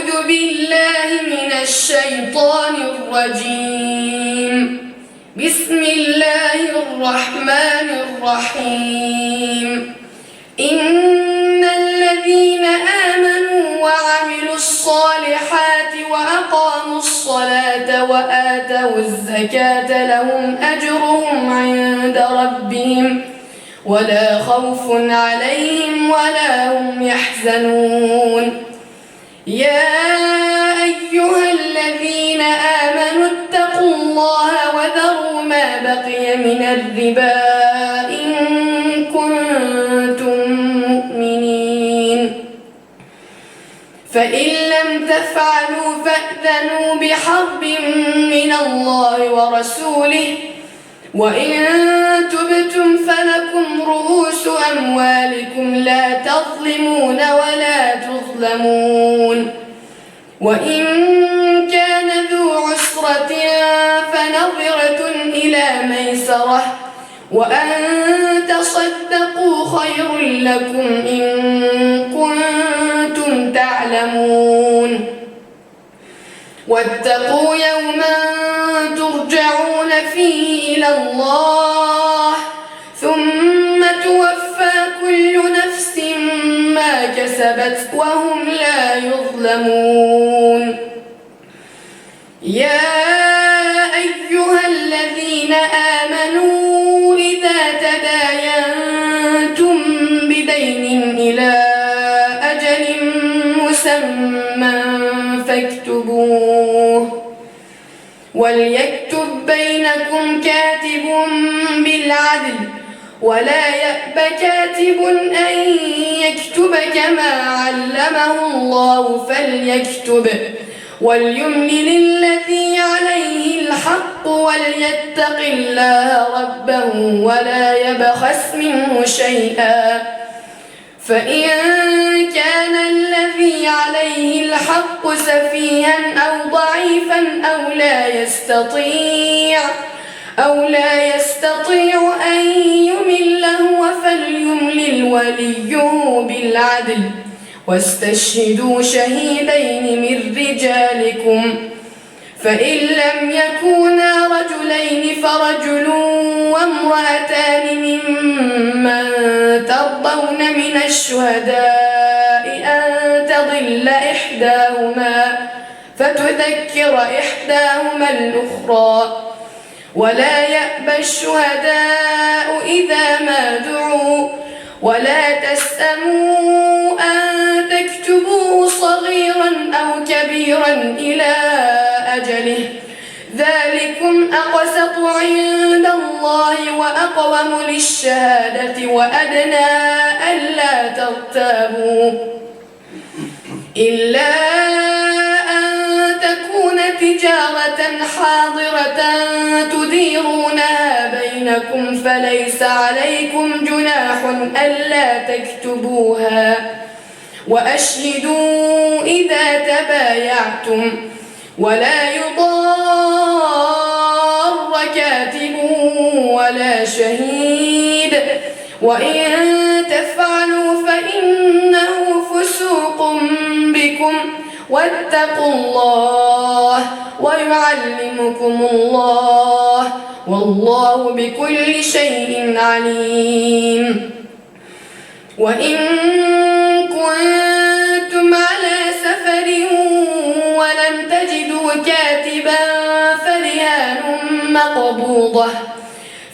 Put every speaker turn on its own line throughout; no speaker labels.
أعوذ بالله من الشيطان الرجيم. بسم الله الرحمن الرحيم. إن الذين آمنوا وعملوا الصالحات وأقاموا الصلاة وآتوا الزكاة لهم أجرهم عند ربهم ولا خوف عليهم ولا هم يحزنون. يا أيها الذين آمنوا اتقوا الله وذروا ما بقي من الربا إن كنتم مؤمنين، فإن لم تفعلوا فأذنوا بحرب من الله ورسوله، وإن تبتم فلكم رؤوس أموالكم لا تظلمون ولا تظلمون. وإن كان ذو عسرة فنظرة إلى ميسرة، وأن تصدقوا خير لكم إن كنتم تعلمون. واتقوا يوما ترجعون فيه إلى الله ثم توفى كل نفس ما كسبت وهم لا يظلمون. يا أيها الذين آمنوا إذا تداينتم بدين إلى أجل مسمى فاكتبوه، وليكتب بينكم كاتب بالعدل ولا يأب كاتب أن يكتب كما علمه الله فليكتب، وليملل الذي عليه الحق وليتق الله ربه ولا يبخس منه شيئا، فإن كان الذي عليه الحق سفيها أو ضعيفا أو لا يستطيع أن يمل هو فليملل وليه بالعدل، واستشهدوا شهيدين من رجالكم، فإن لم يكونا رجلين فرجل وامرأتان ممن ترضون من الشهداء أن تضل إحداهما فتذكر إحداهما الأخرى، ولا يأبى الشهداء إذا ما دعوا، ولا تسأموا أن تكتبوه صغيرا أو كبيرا إلى أجله، ذلكم أقسط عند الله وأقوم للشهادة وأدنى ألا ترتابوا، إلا أن تكون تجارة حاضرة تديرونها بينكم فليس عليكم جناح ألا تكتبوها، وأشهدوا إذا تبايعتم، ولا يضار كاتب ولا شهيد، وإن تفعلوا فإنه فسوق بكم، واتقوا الله ويعلمكم الله والله بكل شيء عليم. وإن كنتم على سفر ولم تجدوا كاتبا فرهان مقبوضة،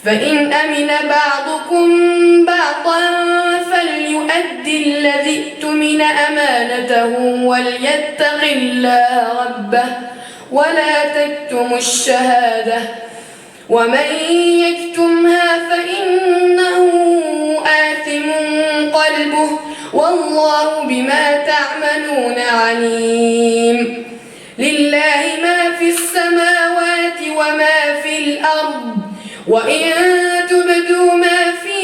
فإن أمن بعضكم بعضا فليؤدي الذي اؤتمن أمانته وليتق الله ربه ولا تكتموا الشهادة، ومن يكتمها فإنه آثم قلبه والله بما تعملون عليم. لله ما في السماوات وما في الأرض، وإن تبدوا ما في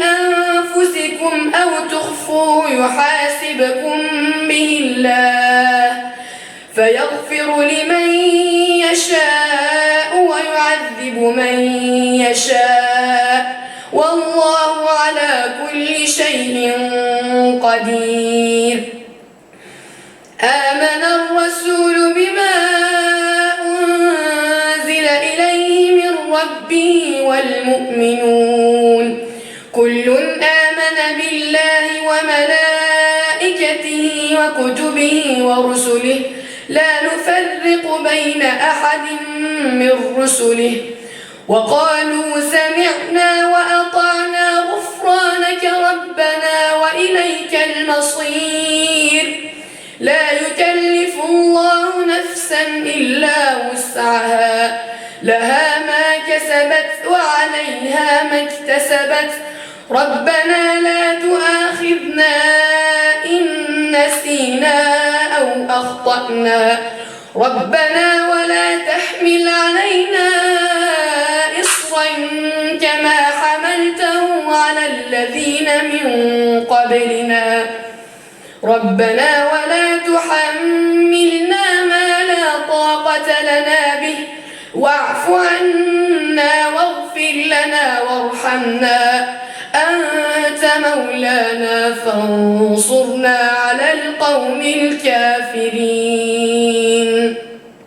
أنفسكم أو تخفوه يحاسبكم به الله فيغفر لمن يشاء ويعذب من يشاء، والله على كل شيء قدير. آمن الرسول بما أنزل إليه من ربه والمؤمنون كل آمن بالله وملائكته وكتبه ورسله لا نفرق بين أحد من رسله وقالوا سمعنا وأطعنا غفرانك ربنا وإليك المصير لا يكلف الله نفسا إلا وسعها لها ما كسبت وعليها ما اكتسبت ربنا لا تؤاخذنا إن نسينا أو أخطأنا ربنا ولا تحمل علينا إصرا كما حملته على الذين من قبلنا ربنا ولا تحملنا ما لا طاقة لنا به واعف عنا واغفر لنا وارحمنا أنت مولانا فانصرنا على القوم الكافرين